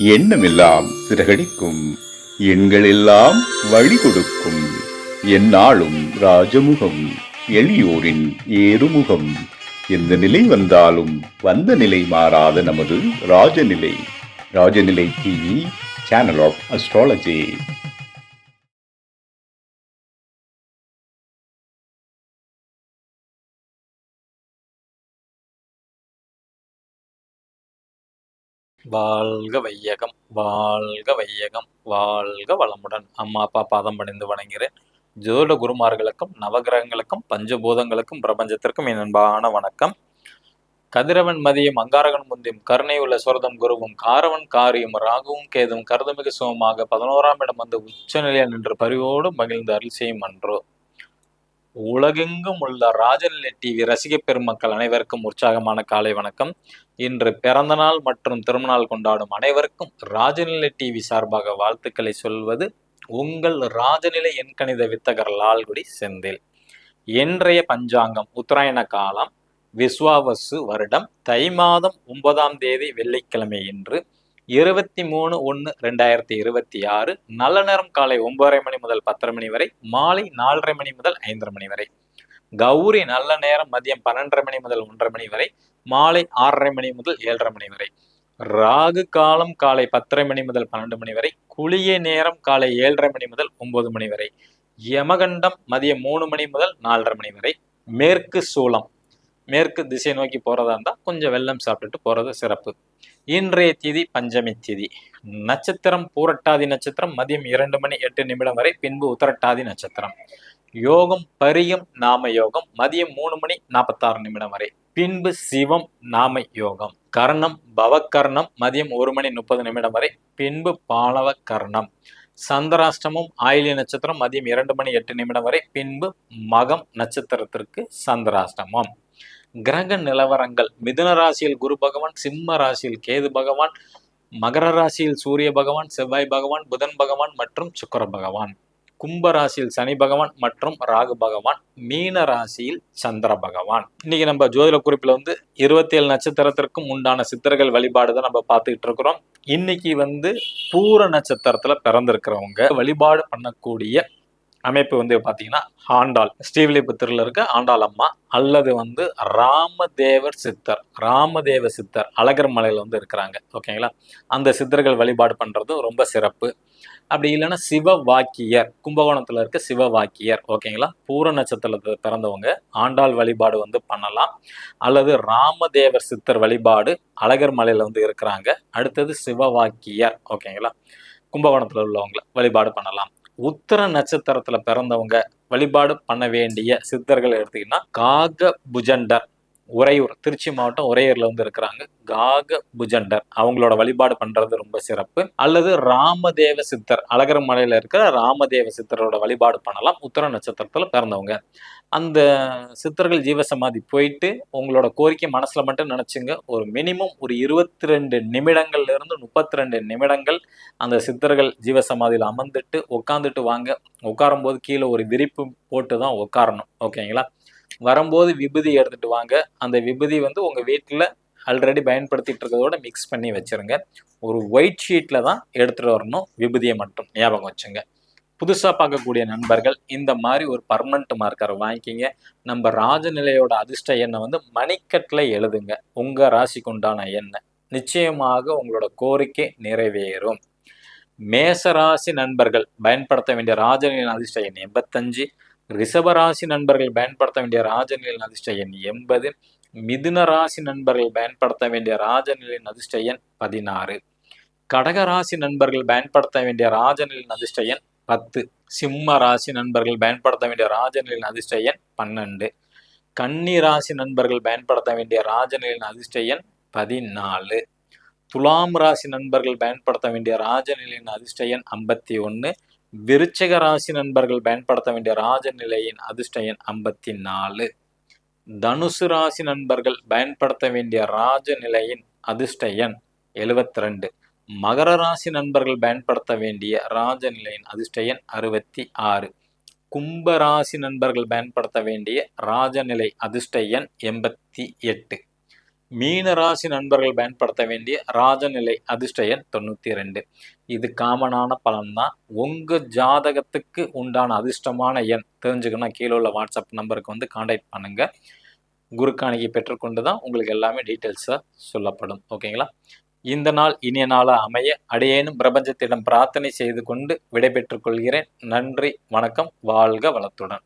எண்ணமெல்லாம் சிறகடிக்கும், எண்களெல்லாம் வழி கொடுக்கும், எந்நாளும் ராஜமுகம், எளியோரின் ஏறுமுகம். எந்த நிலை வந்தாலும் வந்த நிலை மாறாத நமது Rajanilai. Rajanilai TV, channel of astrology. வாழ்க வையகம், வாழ்க வையகம், வாழ்க வளமுடன். அம்மா அப்பா பாதம் பணிந்து வணங்குகிறேன். ஜோதிட குருமார்களுக்கும் நவகிரகங்களுக்கும் பஞ்சபூதங்களுக்கும் பிரபஞ்சத்திற்கும் என் அன்பான வணக்கம். கதிரவன் மதியம் அங்காரகன் முந்தியும் கருணை உள்ள சுரதம் குருவும் காரவன் காரியும் ராகுவும் கேதும் கருதுமிகு சுகமாக 11ஆம் இடம் வந்து உச்சநிலையில் நின்று பரிவோடு மகிழ்ந்து அருள் செய்யும் அன்றோ. உலகெங்கும் உள்ள ராஜநிலை டிவி ரசிக பெருமக்கள் அனைவருக்கும் உற்சாகமான காலை வணக்கம். இன்று பிறந்த நாள் மற்றும் திருமணநாள் கொண்டாடும் அனைவருக்கும் ராஜநிலை டிவி சார்பாக வாழ்த்துக்களை சொல்வது உங்கள் ராஜநிலை எண்கணித வித்தகர் லால்குடி செந்தில். இன்றைய பஞ்சாங்கம் உத்தராயண காலம் விஸ்வாவசு வருடம் தை மாதம் 9ஆம் தேதி வெள்ளிக்கிழமை இன்று 23/1/2026 நல்ல நேரம் காலை 9:30 மணி முதல் 10:30 மணி வரை, மாலை 4:30 மணி முதல் 5:30 மணி வரை. கௌரி நல்ல நேரம் மதியம் 12:30 மணி முதல் 1:30 மணி வரை, மாலை 6:30 மணி முதல் 7:30 மணி வரை. ராகு காலம் காலை 10:30 மணி முதல் 12 மணி வரை, குளிய நேரம் காலை 7:30 மணி முதல் 9 மணி வரை. யமகண்டம் மதியம் 3 மணி முதல் 4:30 மணி வரை. மேற்கு சூலம், மேற்கு திசை நோக்கி போறதா இருந்தா கொஞ்சம் வெள்ளம் சாப்பிட்டுட்டு போறது சிறப்பு. இன்றைய திதி பஞ்சமி திதி. நட்சத்திரம் பூரட்டாதி நட்சத்திரம் மதியம் 2 மணி 8 நிமிடம் வரை, பின்பு உத்தரட்டாதி நட்சத்திரம். யோகம் பரியம் நாம யோகம் மதியம் 3 மணி 46 நிமிடம் வரை, பின்பு சிவம் நாம யோகம். கர்ணம் பவக்கர்ணம் மதியம் 1 மணி 30 நிமிடம் வரை, பின்பு பாலவ கர்ணம். சந்திராஷ்டமம் ஆயில்ய நட்சத்திரம் மதியம் 2 மணி 8 நிமிடம் வரை, பின்பு மகம் நட்சத்திரத்திற்கு சந்திராஷ்டமம். கிரக நிலவரங்கள்: மிதுன ராசியில் குரு பகவான், சிம்ம ராசியில் கேது பகவான், மகர ராசியில் சூரிய பகவான், செவ்வாய் பகவான், புதன் பகவான் மற்றும் சுக்கிர பகவான். கும்ப ராசியில் சனி பகவான் மற்றும் ராகு பகவான், மீன ராசியில் சந்திர பகவான். இன்னைக்கு நம்ம ஜோதிட குறிப்பில் 27 நட்சத்திரத்திற்கும் உண்டான சித்தர்கள் வழிபாடு தான் நம்ம பார்த்துக்கிட்டு இருக்கிறோம். இன்னைக்கு பூர நட்சத்திரத்துல பிறந்திருக்கிறவங்க வழிபாடு பண்ணக்கூடிய அமைப்பு பாத்தீங்கன்னா ஆண்டாள், ஸ்ரீவில்லிபுத்தூர்ல இருக்க ஆண்டாள் அம்மா, அல்லது ராமதேவர் சித்தர். ராமதேவ சித்தர் அழகர் மலையில இருக்கிறாங்க. ஓகேங்களா, அந்த சித்தர்கள் வழிபாடு பண்றது ரொம்ப சிறப்பு. அப்படி இல்லைன்னா சிவவாக்கியர், கும்பகோணத்துல இருக்க சிவவாக்கியர். ஓகேங்களா, பூர நட்சத்திரத்துல பிறந்தவங்க ஆண்டாள் வழிபாடு பண்ணலாம். அல்லது ராமதேவர் சித்தர் வழிபாடு அழகர் மலையில இருக்கிறாங்க. அடுத்தது சிவவாக்கியர். ஓகேங்களா, கும்பகோணத்துல உள்ளவங்க வழிபாடு பண்ணலாம். உத்தர நட்சத்திரத்துல பிறந்தவங்க வழிபாடு பண்ண வேண்டிய சித்தர்கள் எடுத்தீங்கன்னா காக புஜண்டர், உறையூர், திருச்சி மாவட்டம் உறையூர்ல இருக்கிறாங்க. காக புஜண்டர் அவங்களோட வழிபாடு பண்றது ரொம்ப சிறப்பு. அல்லது ராமதேவ சித்தர், அழகர் மலையில இருக்கிற ராமதேவ சித்தரோட வழிபாடு பண்ணலாம். உத்தர நட்சத்திரத்துல பிறந்தவங்க அந்த சித்தர்கள் ஜீவசமாதி போயிட்டு உங்களோட கோரிக்கை மனசுல மட்டும் நினைச்சுங்க. ஒரு மினிமம் ஒரு 22 நிமிடங்கள்ல இருந்து 32 நிமிடங்கள் அந்த சித்தர்கள் ஜீவசமாதியில் அமர்ந்துட்டு உட்காந்துட்டு வாங்க. உட்காரும் போது கீழே ஒரு விரிப்பு போட்டு தான் உட்காரணும். ஓகேங்களா, வரும்போது விபூதி எடுத்துட்டு வாங்க. அந்த விபூதி உங்க வீட்டில் ஆல்ரெடி பயன்படுத்திட்டு இருக்கிறதோட மிக்ஸ் பண்ணி வச்சிருங்க. ஒரு ஒயிட் ஷீட்ல தான் எடுத்துட்டு வரணும். விபூதியை மட்டும் ஞாபகம் வச்சுங்க. புதுசா பார்க்கக்கூடிய நண்பர்கள் இந்த மாதிரி ஒரு பர்மனன்ட் மார்க்கர் வாங்கிக்கிங்க. நம்ம ராஜநிலையோட அதிர்ஷ்ட எண்ணை மணிக்கட்டில் எழுதுங்க. உங்க ராசிக்கு உண்டான எண்ணெய் நிச்சயமாக உங்களோட கோரிக்கை நிறைவேறும். மேசராசி நண்பர்கள் பயன்படுத்த வேண்டிய ராஜநிலையின் அதிர்ஷ்ட எண் 85. ரிஷபராசி நண்பர்கள் பயன்படுத்த வேண்டிய ராஜநிலையின் அதிர்ஷ்ட எண் 80. மிதுன ராசி நண்பர்கள் பயன்படுத்த வேண்டிய ராஜநிலையின் அதிர்ஷ்ட எண் 16. கடகராசி நண்பர்கள் பயன்படுத்த வேண்டிய ராஜநிலையின் அதிர்ஷ்ட எண் 10. சிம்ம ராசி நண்பர்கள் பயன்படுத்த வேண்டிய ராஜநிலையின் அதிர்ஷ்ட எண் 12. கன்னி ராசி நண்பர்கள் பயன்படுத்த வேண்டிய ராஜநிலையின் அதிர்ஷ்ட எண் 14. துலாம் ராசி நண்பர்கள் பயன்படுத்த வேண்டிய ராஜநிலையின் அதிர்ஷ்ட எண் 51. விருச்சிக ராசி நண்பர்கள் பயன்படுத்த வேண்டிய ராஜநிலையின் அதிர்ஷ்ட எண் 54. தனுசு ராசி நண்பர்கள் பயன்படுத்த வேண்டிய ராஜநிலையின் அதிர்ஷ்ட எண் 72. மகர ராசி நண்பர்கள் பயன்படுத்த வேண்டிய ராஜநிலையின் அதிர்ஷ்ட எண் 66. கும்ப ராசி நண்பர்கள் பயன்படுத்த வேண்டிய ராஜநிலை அதிர்ஷ்ட எண் 88. மீன ராசி நண்பர்கள் பயன்படுத்த வேண்டிய ராஜநிலை அதிர்ஷ்ட எண் 92. இது காமனான பலன்தான். உங்க ஜாதகத்துக்கு உண்டான அதிர்ஷ்டமான எண் தெரிஞ்சுக்கணும், கீழே உள்ள வாட்ஸ்அப் நம்பருக்கு வந்து கான்டாக்ட் பண்ணுங்க. குருக்காணிக்கை பெற்றுக்கொண்டு தான் உங்களுக்கு எல்லாமே டீட்டெயில்ஸாக சொல்லப்படும். ஓகேங்களா? இந்த நாள் இனிய நாளாக அமைய அடியேனும் பிரபஞ்சத்திடம் பிரார்த்தனை செய்து கொண்டு விடைபெற்றுக் கொள்கிறேன். நன்றி, வணக்கம், வாழ்க வளத்துடன்.